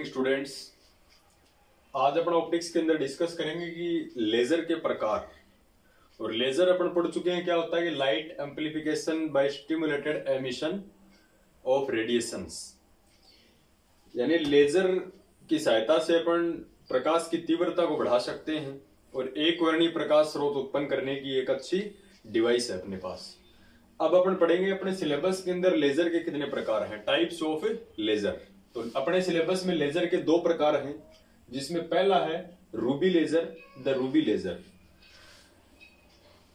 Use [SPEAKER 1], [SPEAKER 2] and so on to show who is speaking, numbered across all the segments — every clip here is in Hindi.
[SPEAKER 1] स्टूडेंट्स, आज अपन ऑप्टिक्स के अंदर डिस्कस करेंगे कि लेजर के प्रकार। और लेजर अपन पढ़ चुके हैं क्या होता है कि light amplification by stimulated emission of radiations, यानी लेजर की सहायता से अपन प्रकाश की तीव्रता को बढ़ा सकते हैं और एक वर्णीय प्रकाश स्रोत उत्पन्न करने की एक अच्छी डिवाइस है अपने पास। अब अपन पढ़ेंगे अपने सिलेबस के अंदर लेजर के कितने प्रकार हैं, टाइप्स ऑफ लेजर। तो अपने सिलेबस में लेजर के दो प्रकार हैं, जिसमें पहला है ruby laser, the ruby laser.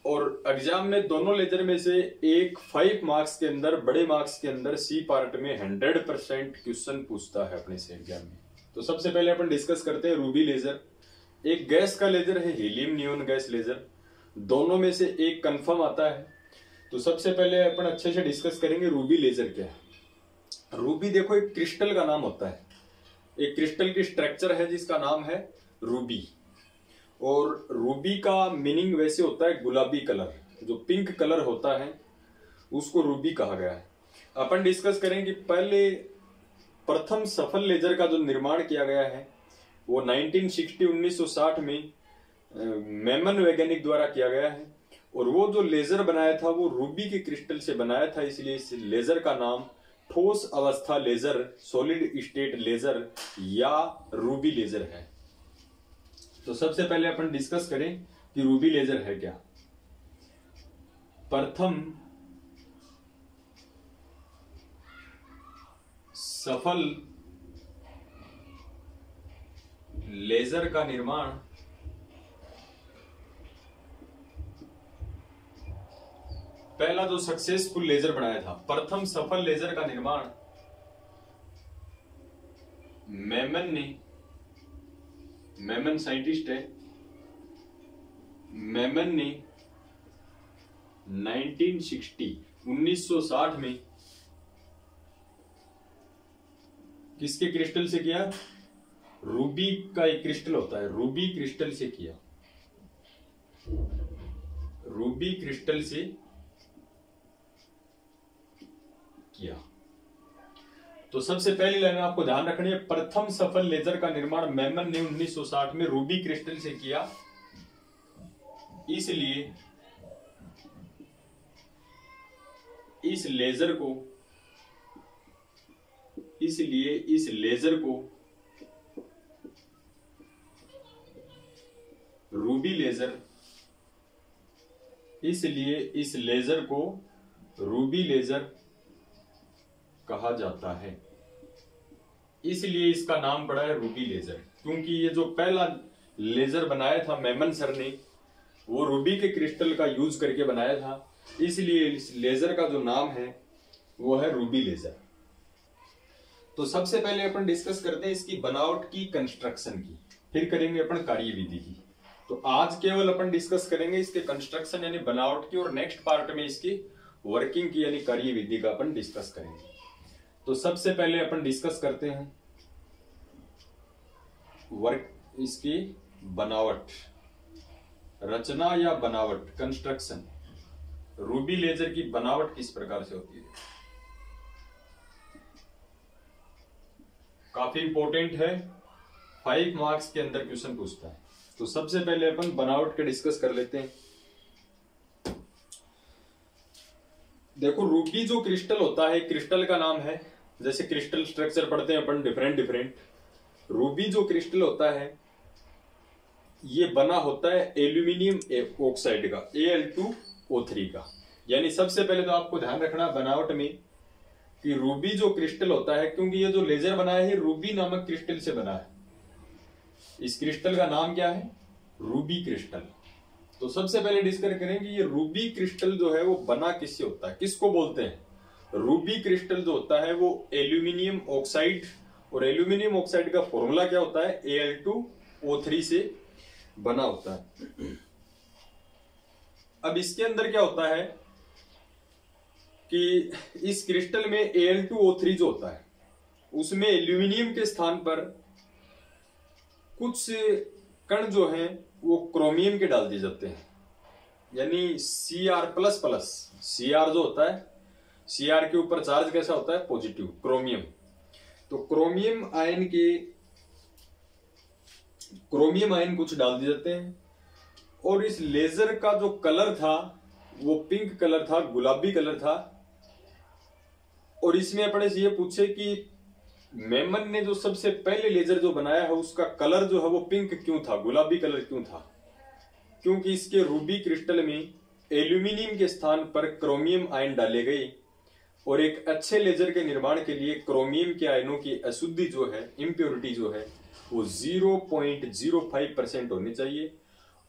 [SPEAKER 1] और एग्जाम में दोनों लेजर में से एक 5 मार्क्स के अंदर, बड़े मार्क्स के अंदर सी पार्ट में 100% क्वेश्चन पूछता है अपने से एग्जाम में। तो सबसे पहले अपन डिस्कस करते हैं रूबी लेजर। एक गैस का लेजर है हीलियम नियोन गैस लेजर, दोनों में से एक कंफर्म आता है। तो सबसे पहले अपन अच्छे से डिस्कस करेंगे रूबी लेजर क्या है। रूबी देखो एक क्रिस्टल का नाम होता है, एक क्रिस्टल की स्ट्रक्चर है जिसका नाम है रूबी। और रूबी का मीनिंग वैसे होता है गुलाबी कलर, जो पिंक कलर होता है उसको रूबी कहा गया है। अपन डिस्कस करेंगे पहले प्रथम सफल लेजर का जो निर्माण किया गया है वो 1960 में मेमन वैज्ञानिक द्वारा किया गया है। और वो जो लेजर बनाया था वो रूबी के क्रिस्टल से बनाया था, इसलिए इस लेजर का नाम ठोस अवस्था लेजर, सॉलिड स्टेट लेजर या रूबी लेजर है। तो सबसे पहले अपन डिस्कस करें कि रूबी लेजर है क्या। प्रथम सफल लेजर का निर्माण पहला जो सक्सेसफुल लेजर बनाया था, प्रथम सफल लेजर का निर्माण मेमन साइंटिस्ट है, मेमन ने 1960 में किसके क्रिस्टल से किया? रूबी का एक क्रिस्टल होता है, रूबी क्रिस्टल से किया, रूबी क्रिस्टल से किया। तो सबसे पहली लाइन आपको ध्यान रखनी है, प्रथम सफल लेजर का निर्माण मेमन ने 1960 में रूबी क्रिस्टल से किया, इसलिए इस लेजर को रूबी लेजर, इसलिए इस लेजर को रूबी लेजर कहा जाता है, इसलिए इसका नाम पड़ा है रूबी लेजर। क्योंकि ये जो पहला लेजर बनाया था मेमन सर ने, वो रूबी के क्रिस्टल का यूज करके बनाया था, इसलिए इस लेजर का जो नाम है वो है रूबी लेजर। तो सबसे पहले अपन डिस्कस करते हैं इसकी बनावट की, कंस्ट्रक्शन की, फिर करेंगे अपन कार्यविधि की। तो आज केवल अपन डिस्कस करेंगे इसके कंस्ट्रक्शन यानी बनावट की, और नेक्स्ट पार्ट में इसकी वर्किंग की यानी कार्यविधि का अपन डिस्कस करेंगे। तो सबसे पहले अपन डिस्कस करते हैं इसकी बनावट, रचना या बनावट, कंस्ट्रक्शन। रूबी लेजर की बनावट किस प्रकार से होती है, काफी इंपॉर्टेंट है, 5 मार्क्स के अंदर क्वेश्चन पूछता है। तो सबसे पहले अपन बनावट के डिस्कस कर लेते हैं। देखो रूबी जो क्रिस्टल होता है, क्रिस्टल का नाम है, जैसे क्रिस्टल स्ट्रक्चर पढ़ते हैं अपन डिफरेंट। रूबी जो क्रिस्टल होता है ये बना होता है एल्यूमिनियम ऑक्साइड का, Al2O3 का। यानी सबसे पहले तो आपको ध्यान रखना बनावट में कि रूबी जो क्रिस्टल होता है, क्योंकि ये जो लेजर बनाया है रूबी नामक क्रिस्टल से बना है, इस क्रिस्टल का नाम क्या है? Ruby crystal. तो सबसे पहले डिस्कस करेंगे ये रूबी क्रिस्टल जो है वो बना किससे होता है, किसको बोलते हैं? रूबी क्रिस्टल जो होता है वो एल्यूमिनियम ऑक्साइड, और एल्यूमिनियम ऑक्साइड का फॉर्मूला क्या होता है? Al2O3 से बना होता है। अब इसके अंदर क्या होता है कि इस क्रिस्टल में Al2O3 जो होता है उसमें एल्यूमिनियम के स्थान पर कुछ कण जो हैं वो क्रोमियम के डाल दिए जाते हैं, यानी Cr++। Cr जो होता है, Cr के ऊपर चार्ज कैसा होता है? Positive, chromium. तो क्रोमियम आयन के क्रोमियम आयन कुछ डाल दिए जाते हैं, और इस लेजर का जो कलर था वो पिंक कलर था, गुलाबी कलर था। और इसमें अपने से ये पूछे कि मेमन ने जो सबसे पहले लेजर जो बनाया है उसका कलर जो है वो पिंक क्यों था, गुलाबी कलर क्यों था? क्योंकि इसके रूबी क्रिस्टल में एल्यूमिनियम के स्थान पर क्रोमियम आयन डाले गए, और एक अच्छे लेजर के निर्माण के लिए क्रोमियम के आयनों की अशुद्धि जो है, इम्प्योरिटी जो है, वो 0.05% होनी चाहिए।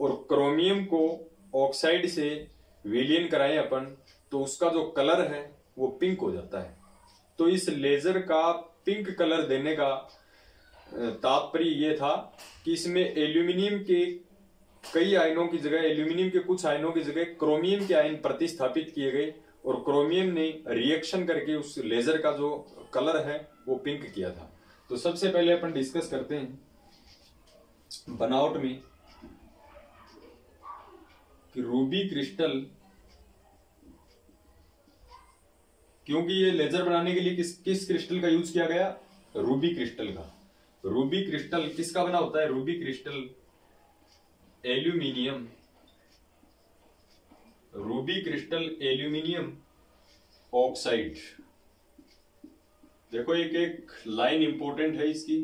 [SPEAKER 1] और क्रोमियम को ऑक्साइड से विलीन कराएं अपन तो उसका जो कलर है वो पिंक हो जाता है। तो इस लेजर का पिंक कलर देने का तात्पर्य ये था कि इसमें एल्यूमिनियम के कई आयनों की जगह, एल्यूमिनियम के कुछ आयनों की जगह क्रोमियम के आयन प्रतिस्थापित किए गए, और क्रोमियम ने रिएक्शन करके उस लेजर का जो कलर है वो पिंक किया था। तो सबसे पहले अपन डिस्कस करते हैं बनावट में कि रूबी क्रिस्टल, क्योंकि ये लेजर बनाने के लिए किस क्रिस्टल का यूज किया गया? रूबी क्रिस्टल का। रूबी क्रिस्टल किसका बना होता है? Ruby crystal aluminium, Ruby crystal aluminium oxide. देखो एक एक लाइन इंपॉर्टेंट है इसकी,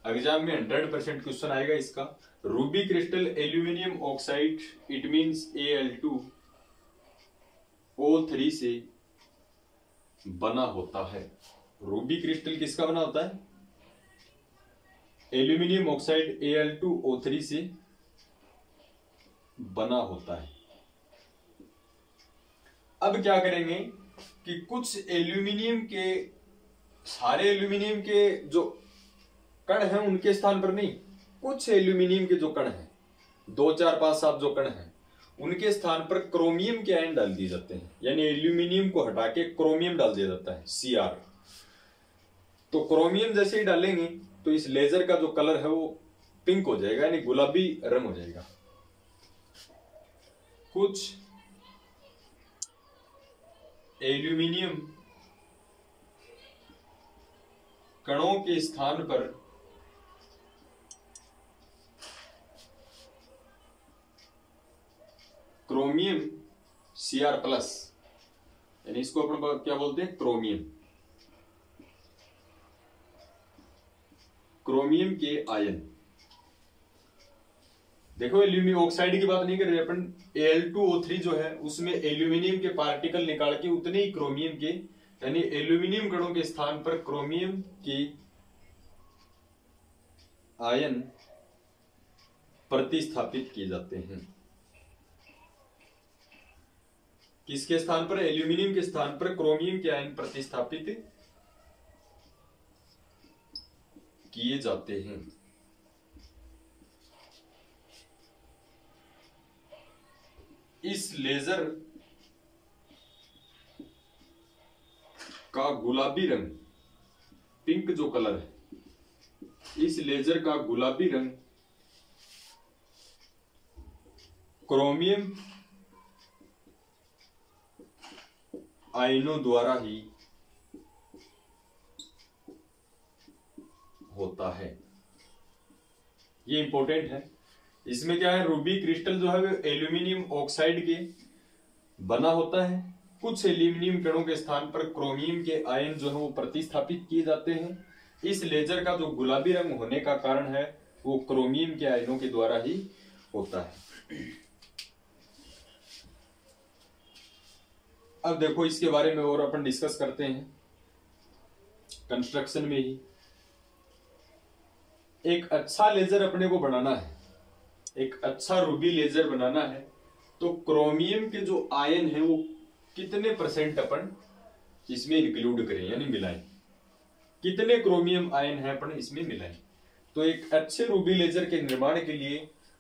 [SPEAKER 1] एग्जाम में 100% क्वेश्चन आएगा इसका। Ruby crystal aluminium oxide, it means Al2O3 से बना होता है। रूबी क्रिस्टल किसका बना होता है? एल्यूमिनियम ऑक्साइड Al2O3 से बना होता है। अब क्या करेंगे कि कुछ एल्यूमिनियम के, सारे एल्यूमिनियम के जो कण हैं उनके स्थान पर नहीं, कुछ एल्यूमिनियम के जो कण हैं, 2 4 5 7 जो कण हैं, उनके स्थान पर क्रोमियम के आयन डाल दिए जाते हैं। यानी एल्यूमिनियम को हटा के क्रोमियम डाल दिया जाता है, Cr। तो क्रोमियम जैसे ही डालेंगे तो इस लेजर का जो कलर है वो पिंक हो जाएगा, यानी गुलाबी रंग हो जाएगा। कुछ एल्यूमिनियम कणों के स्थान पर क्रोमियम Cr+, यानी इसको अपन क्या बोलते हैं? क्रोमियम। क्रोमियम के आयन, देखो एल्यूमिनियम ऑक्साइड की बात नहीं कर रहे अपन, Al2O3 जो है उसमें एल्यूमिनियम के पार्टिकल निकाल के उतने ही क्रोमियम के, यानी एल्यूमिनियम कणों के स्थान पर क्रोमियम के आयन प्रतिस्थापित किए जाते हैं। किसके स्थान पर? एल्यूमिनियम के स्थान पर क्रोमियम के आयन प्रतिस्थापित किए जाते हैं। इस लेजर का गुलाबी रंग, पिंक जो कलर है, इस लेजर का गुलाबी रंग क्रोमियम आयनों द्वारा ही होता है। ये इंपॉर्टेंट है। इसमें क्या है? रूबी क्रिस्टल जो है वो एल्यूमिनियम ऑक्साइड के बना होता है। कुछ एल्यूमिनियम कणों के स्थान पर क्रोमियम के आयन जो है वो प्रतिस्थापित किए जाते हैं। इस लेजर का जो गुलाबी रंग होने का कारण है वो क्रोमियम के आयनों के द्वारा ही होता है। अब देखो इसके बारे में और अपन डिस्कस करते हैं। कंस्ट्रक्शन में ही एक अच्छा लेजर अपने को बनाना है, एक अच्छा रूबी लेजर बनाना है, तो क्रोमियम के जो आयन है वो कितने % अपन इसमें इंक्लूड करें, यानी मिलाएं। कितने क्रोमियम आयन है अपन इसमें मिलाएं। तो एक अच्छे रूबी लेजर के निर्माण के लिए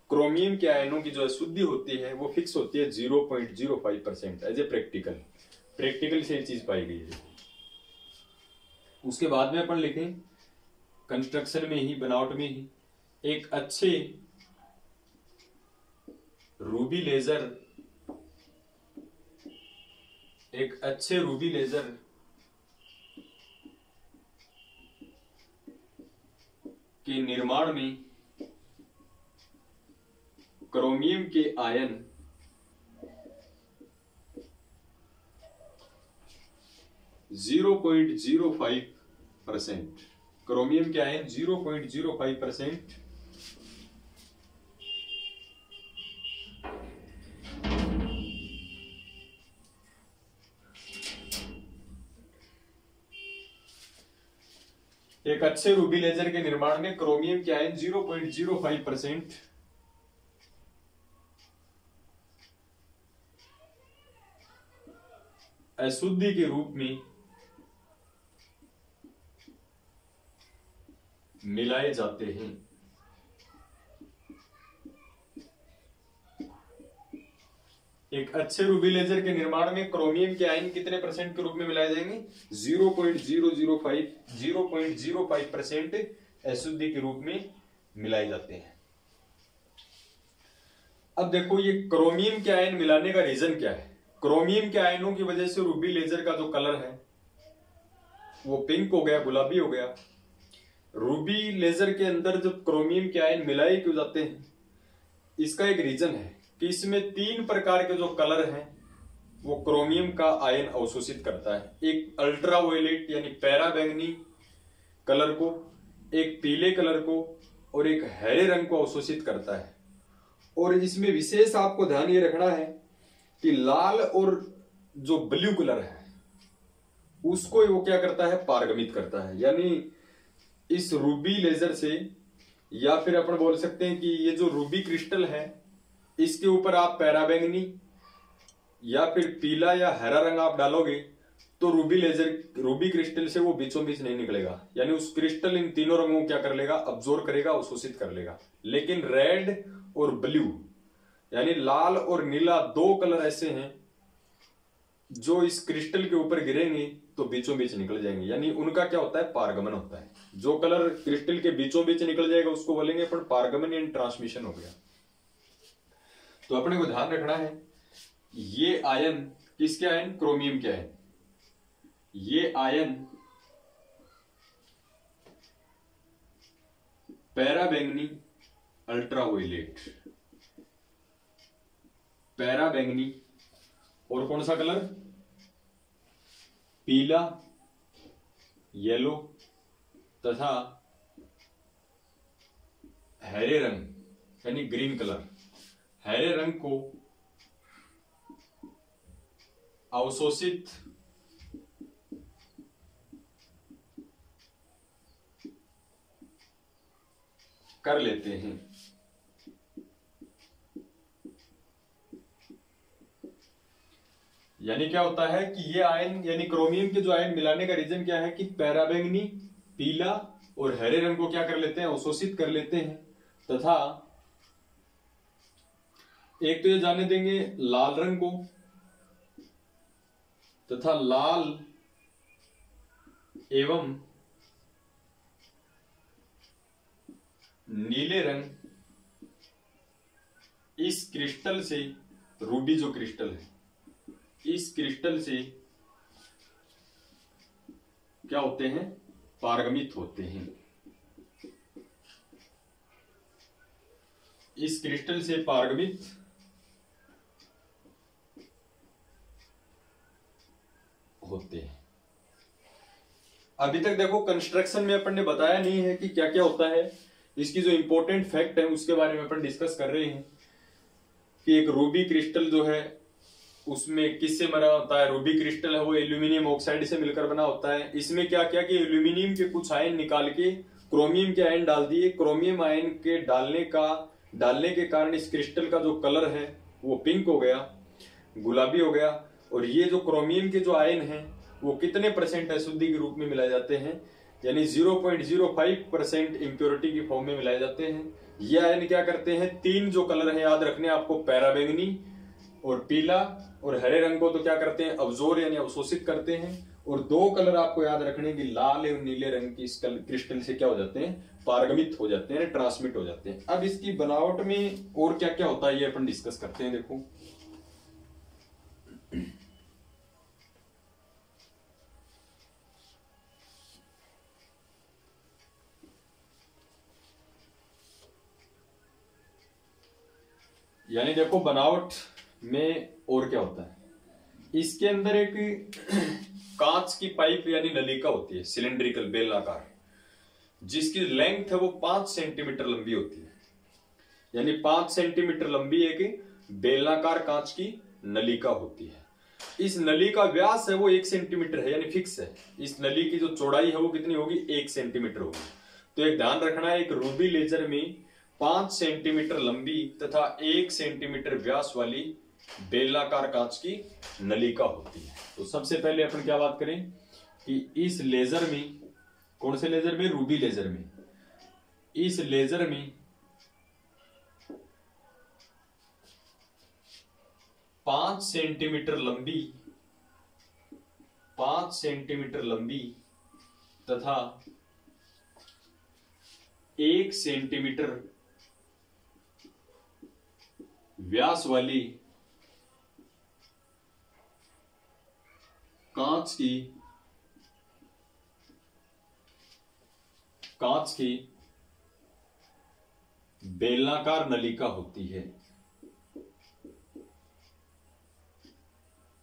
[SPEAKER 1] क्रोमियम के आयनों की जो अशुद्धि होती है वो फिक्स होती है 0.05% एज ए प्रैक्टिकल से ये चीज पाई गई है। उसके बाद में अपन लिखें कंस्ट्रक्शन में ही, बनावट में ही, एक अच्छे रूबी लेजर के निर्माण में क्रोमियम के आयन 0.05%, क्रोमियम के आयन 0.05% एक अच्छे रूबी लेजर के निर्माण में क्रोमियम के आयन 0.05% अशुद्धि के रूप में मिलाए जाते हैं। एक अच्छे रूबी लेजर के निर्माण में क्रोमियम के आयन कितने परसेंट के रूप में मिलाए जाएंगे? 0.05% अशुद्धि के रूप में मिलाए जाते हैं। अब देखो ये क्रोमियम के आयन मिलाने का रीजन क्या है? क्रोमियम के आयनों की वजह से रूबी लेजर का जो कलर है वो पिंक हो गया, गुलाबी हो गया। रूबी लेजर के अंदर जब क्रोमियम के आयन मिलाए क्यों जाते हैं? इसका एक रीजन है कि इसमें 3 प्रकार के जो कलर हैं वो क्रोमियम का आयन अवशोषित करता है। एक अल्ट्रा वायलेट यानी पैरा बैंगनी कलर को, एक पीले कलर को और एक हरे रंग को अवशोषित करता है। और इसमें विशेष आपको ध्यान ये रखना है कि लाल और जो ब्लू कलर है उसको वो क्या करता है? पारगमित करता है। यानी इस रूबी लेजर से, या फिर अपन बोल सकते हैं कि ये जो रूबी क्रिस्टल है इसके ऊपर आप पैराबैंगनी या फिर पीला या हरा रंग आप डालोगे तो रूबी क्रिस्टल से वो बीचों बीच नहीं निकलेगा। यानी उस क्रिस्टल इन तीनों रंगों को क्या कर लेगा? अब्जॉर्ब करेगा, अवशोषित कर लेगा। लेकिन रेड और ब्लू यानी लाल और नीला 2 कलर ऐसे हैं जो इस क्रिस्टल के ऊपर गिरेंगे तो बीचों बीच निकल जाएंगे। यानी उनका क्या होता है? पारगमन होता है। जो कलर क्रिस्टल के बीचों बीच निकल जाएगा उसको बोलेंगे अपन पारगमन यानी ट्रांसमिशन हो गया। तो अपने को ध्यान रखना है ये आयन किसके आयन? क्रोमियम के आयन। ये आयन पैराबैंगनी, अल्ट्रावायलेट, पैराबैंगनी और कौन सा कलर? पीला, येलो तथा हरे रंग यानी ग्रीन कलर, हरे रंग को अवशोषित कर लेते हैं। यानी क्या होता है कि ये आयन यानी क्रोमियम के जो आयन मिलाने का रीजन क्या है कि पैराबैंगनी, पीला और हरे रंग को क्या कर लेते हैं? अवशोषित कर लेते हैं। तथा एक तो ये जाने देंगे लाल रंग को, तथा लाल एवं नीले रंग इस क्रिस्टल से, रूबी जो क्रिस्टल है इस क्रिस्टल से क्या होते हैं? पारगमित होते हैं। इस क्रिस्टल से पारगमित होते हैं। अभी तक देखो कंस्ट्रक्शन में अपन ने बताया नहीं है कि क्या क्या होता है। इसकी जो इंपॉर्टेंट फैक्ट है उसके बारे में अपन डिस्कस कर रहे हैं कि एक रूबी क्रिस्टल जो है उसमें किससे बना होता है? रूबी क्रिस्टल है वो एल्यूमिनियम ऑक्साइड से मिलकर बना होता है। इसमें क्या किया कि एल्यूमिनियम के कुछ आयन निकाल के क्रोमियम के आयन डाल दिए। क्रोमियम आयन के डालने के कारण इस क्रिस्टल का जो कलर है वो पिंक हो गया, गुलाबी हो गया। और ये जो क्रोमियम के जो आयन हैं वो कितने परसेंट अशुद्धि के रूप में मिलाए जाते हैं? यानी 0.05% इम्प्योरिटी की फॉर्म में मिलाए जाते हैं। ये आयन क्या करते हैं? 3 जो कलर है याद रखने आपको, पैराबैंगनी और पीला और हरे रंग को तो क्या करते हैं? अब्जॉर्ब यानी अवशोषित करते हैं। और 2 कलर आपको याद रखने की लाल एवं नीले रंग की इस क्रिस्टल से क्या हो जाते हैं? पारगमित हो जाते हैं, ट्रांसमिट हो जाते हैं। अब इसकी बनावट में और क्या क्या होता है ये अपन डिस्कस करते हैं। देखो यानी देखो बनावट में और क्या होता है, इसके अंदर एक कांच की पाइप यानी नलिका होती है, सिलेंड्रिकल बेलनाकार, जिसकी लेंथ है वो 5 सेंटीमीटर लंबी होती है। यानी 5 सेंटीमीटर लंबी एक बेलनाकार कांच की नलिका होती है। इस नली का व्यास है वो 1 सेंटीमीटर है, यानी फिक्स है। इस नली की जो चौड़ाई है वो कितनी होगी, 1 सेंटीमीटर होगी। तो एक ध्यान रखना है, एक रूबी लेजर में 5 सेंटीमीटर लंबी तथा 1 सेंटीमीटर व्यास वाली बेलनाकार कांच की नलिका होती है। तो सबसे पहले अपन क्या बात करें कि इस लेजर में, कौन से लेजर में, रूबी लेजर में, इस लेजर में 5 सेंटीमीटर लंबी, 5 सेंटीमीटर लंबी तथा 1 सेंटीमीटर व्यास वाली कांच की बेलनाकार नलिका होती है।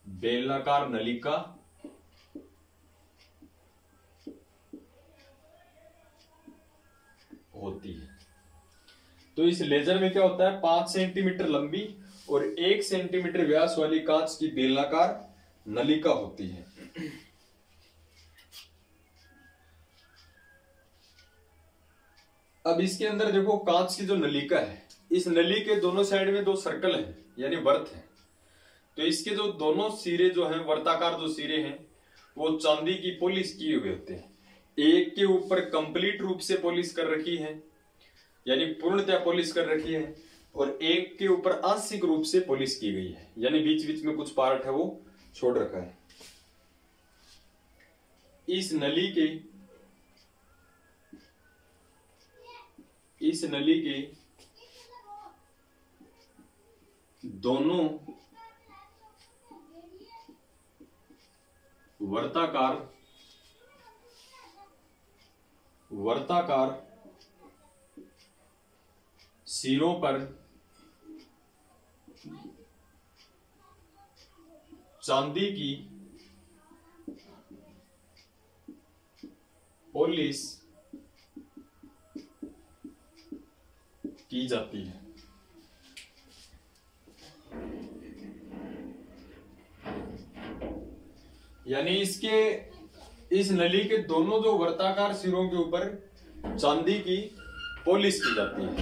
[SPEAKER 1] बेलनाकार नलिका होती है। तो इस लेजर में क्या होता है, 5 सेंटीमीटर लंबी और 1 सेंटीमीटर व्यास वाली कांच की बेलनाकार नलिका होती है। अब इसके अंदर देखो, कांच की जो नलिका है, इस नली के दोनों साइड में 2 सर्कल है यानी वर्त है। तो इसके जो दोनों सिरे जो हैं, वर्ताकार जो सिरे हैं, वो चांदी की पॉलिश किए हुए होते हैं। एक के ऊपर कंप्लीट रूप से पॉलिश कर रखी है, यानी पूर्णतः पॉलिश कर रखी है, और एक के ऊपर आंशिक रूप से पॉलिश की गई है, यानी बीच बीच में कुछ पार्ट है वो छोड़ रखा है। इस नली के दोनों वर्ताकार सिरों पर चांदी की पॉलिश की जाती है। यानी इस नली के दोनों जो वर्ताकार सिरों के ऊपर चांदी की पॉलिश की जाती है।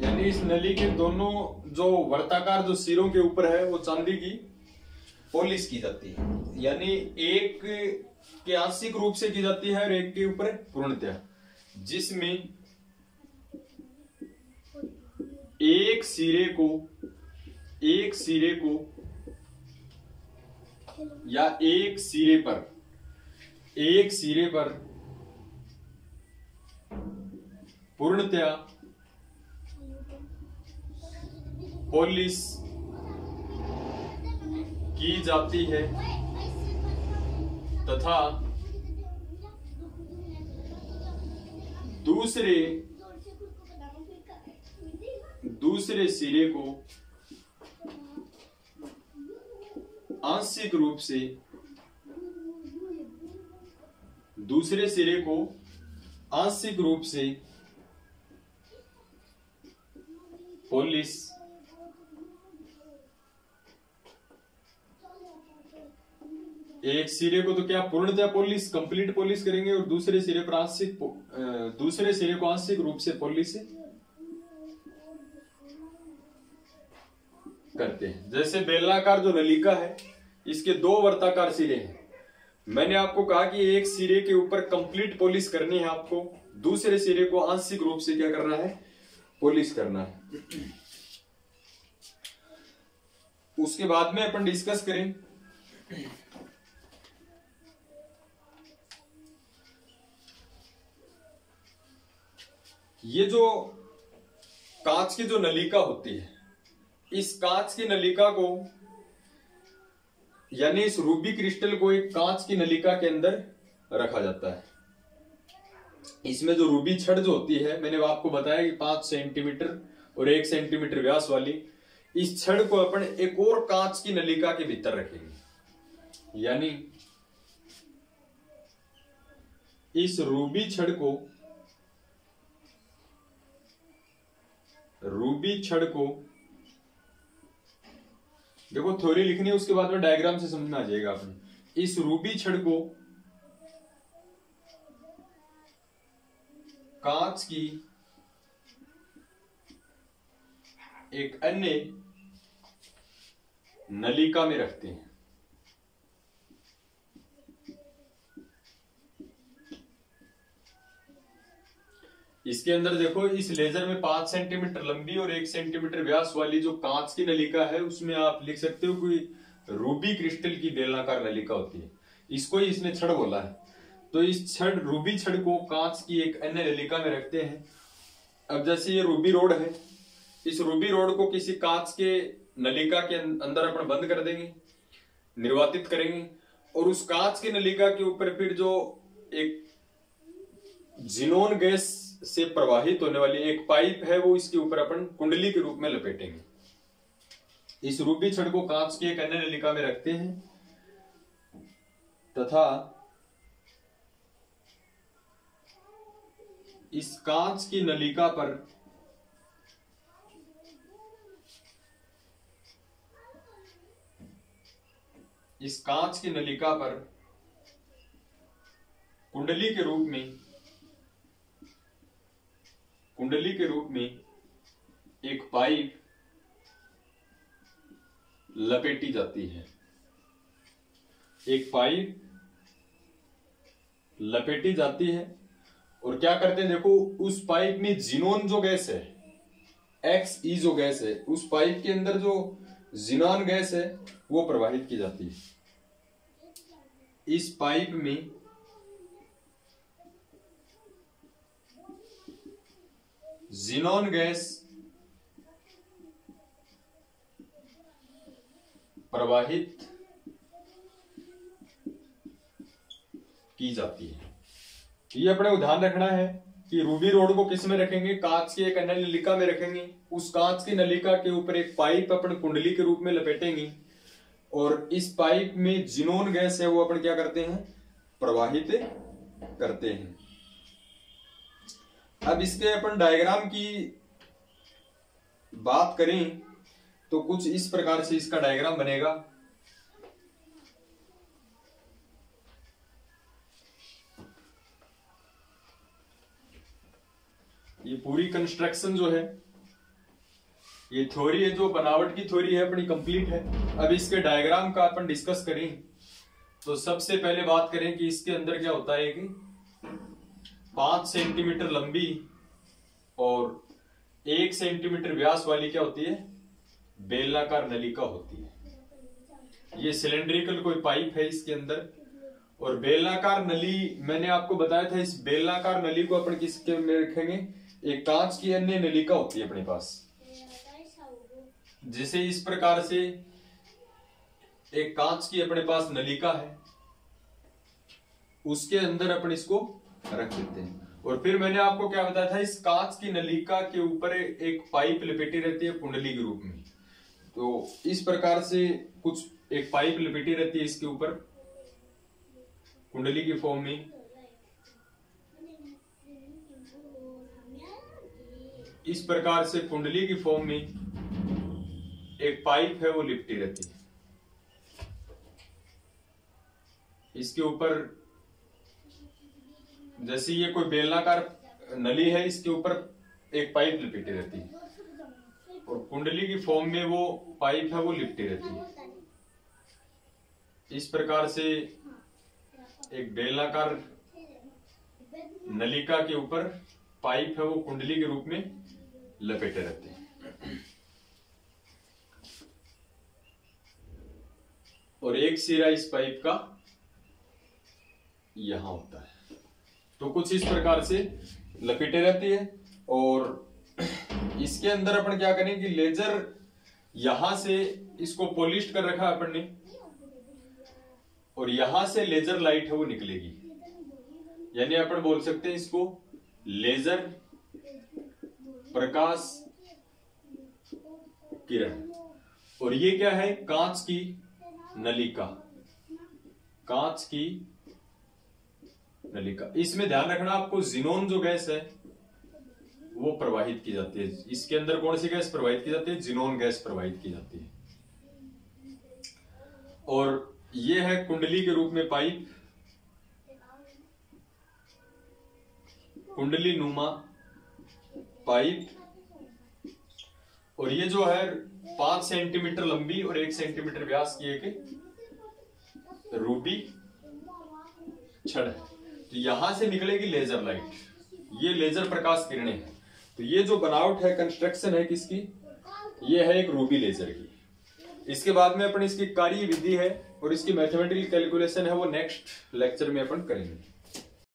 [SPEAKER 1] यानी इस नली के दोनों जो वर्ताकार जो सिरों के ऊपर है वो चांदी की पॉलिश की जाती है। यानी एक के आंशिक रूप से की जाती है और एक के ऊपर पूर्णतः, जिसमें एक सिरे को या एक सिरे पर पूर्णतया पॉलिश की जाती है तथा दूसरे सिरे को आंशिक रूप से पॉलिश एक सिरे को तो क्या पूर्णतः पॉलिश, कंप्लीट पॉलिश करेंगे, और दूसरे सिरे को आंशिक रूप से पॉलिश करते हैं। जैसे बेलनाकार जो नलिका है, इसके 2 वर्ताकार सिरे हैं। मैंने आपको कहा कि एक सिरे के ऊपर कंप्लीट पॉलिश करनी है आपको, दूसरे सिरे को आंशिक रूप से क्या करना है, पॉलिश करना है। उसके बाद में अपन डिस्कस करें ये जो कांच की जो नलिका होती है, इस कांच की नलिका को यानी इस रूबी क्रिस्टल को एक कांच की नलिका के अंदर रखा जाता है। इसमें जो रूबी छड़ जो होती है, मैंने आपको बताया कि 5 सेंटीमीटर और 1 सेंटीमीटर व्यास वाली। इस छड़ को अपन एक और कांच की नलिका के भीतर रखेंगे, यानी इस रूबी छड़ को देखो, थ्योरी लिखनी है उसके बाद में डायग्राम से समझ में आ जाएगा अपन। इस रूबी छड़ को कांच की एक अन्य नलिका में रखते हैं। इसके अंदर देखो, इस लेजर में 5 सेंटीमीटर लंबी और 1 सेंटीमीटर व्यास वाली जो कांच की नलिका है, उसमें आप लिख सकते हो कोई रूबी क्रिस्टल की बेलनाकार नलिका होती है, इसको ही इसने छड़ बोला है। तो इस रूबी छड़ को कांच की एक अन्य नलिका में रखते हैं। अब जैसे ये रूबी रोड है, इस रूबी रोड को किसी कांच के नलिका के अंदर अपन बंद कर देंगे, निर्वातित करेंगे, और उस कांच की नलिका के ऊपर फिर जो एक जिनोन गैस से प्रवाहित होने वाली एक पाइप है, वो इसके ऊपर अपन कुंडली के रूप में लपेटेंगे। इस रूबी छड़ को कांच की एक अन्य नलिका में रखते हैं तथा इस कांच की नलिका पर कुंडली के रूप में एक पाइप लपेटी जाती है। एक पाइप लपेटी जाती है और क्या करते हैं, देखो, उस पाइप में जिनोन जो गैस है, XE जो गैस है, उस पाइप के अंदर जो जिनोन गैस है वो प्रवाहित की जाती है। इस पाइप में जिनोन गैस प्रवाहित की जाती है। ये अपने को ध्यान रखना है कि रूबी रोड को किस में रखेंगे, कांच की एक अन्य नलिका में रखेंगे। उस कांच की नलिका के ऊपर एक पाइप अपन कुंडली के रूप में लपेटेंगे और इस पाइप में जिनोन गैस है वो अपन क्या करते हैं, प्रवाहित करते हैं। अब इसके अपन डायग्राम की बात करें तो कुछ इस प्रकार से इसका डायग्राम बनेगा। ये पूरी कंस्ट्रक्शन जो है, ये थ्योरी है, जो बनावट की थ्योरी है अपनी कंप्लीट है। अब इसके डायग्राम का अपन डिस्कस करें तो सबसे पहले बात करें कि इसके अंदर क्या होता है कि 5 सेंटीमीटर लंबी और 1 सेंटीमीटर व्यास वाली क्या होती है, बेलनाकार नलिका होती है। ये सिलेंड्रिकल कोई पाइप है इसके अंदर, और बेलनाकार नली मैंने आपको बताया था। इस बेलनाकार नली को अपन किसके में रखेंगे, एक कांच की अन्य नलिका होती है अपने पास, जिसे इस प्रकार से एक कांच की अपने पास नलिका है, उसके अंदर अपन इसको रख देते हैं। और फिर मैंने आपको क्या बताया था, इस कांच की नलिका के ऊपर एक पाइप लपेटी रहती है कुंडली के रूप में। तो इस प्रकार से कुछ एक पाइप लपेटी रहती है इसके ऊपर कुंडली की फॉर्म में। इस प्रकार से कुंडली की फॉर्म में एक पाइप है वो लिपटी रहती है। इसके ऊपर जैसे ये कोई बेलनाकार नली है, इसके ऊपर एक पाइप लिपटी रहती है और कुंडली की फॉर्म में वो पाइप है वो लिपटी रहती है। इस प्रकार से एक बेलनाकार नलिका के ऊपर पाइप है वो कुंडली के रूप में लपेटे रहते हैं और एक सिरा इस पाइप का यहां होता है। तो कुछ इस प्रकार से लपेटे रहती है और इसके अंदर अपन क्या करें कि लेजर यहां से इसको पॉलिश कर रखा है अपन ने, और यहां से लेजर लाइट है वो निकलेगी। यानी अपन बोल सकते हैं इसको लेजर प्रकाश किरण। और ये क्या है? कांच की नलिका, कांच की नलिका। इसमें ध्यान रखना आपको, जिनोन जो गैस है वो प्रवाहित की जाती है। इसके अंदर कौन सी गैस प्रवाहित की जाती है? जिनोन गैस प्रवाहित की जाती है। और ये है कुंडली के रूप में पाइप, कुंडली नुमा पाइप। और ये जो है 5 सेंटीमीटर लंबी और 1 सेंटीमीटर व्यास की एक रूबी छड़ है। तो यहां से निकलेगी लेजर लाइट, ये लेजर प्रकाश किरणें हैं। तो ये जो बनावट है, कंस्ट्रक्शन है किसकी? ये है एक रूबी लेजर की। इसके बाद में अपन इसकी कार्य विधि है और इसकी मैथमेटिकल कैलकुलेशन है, वो नेक्स्ट लेक्चर में अपन करेंगे।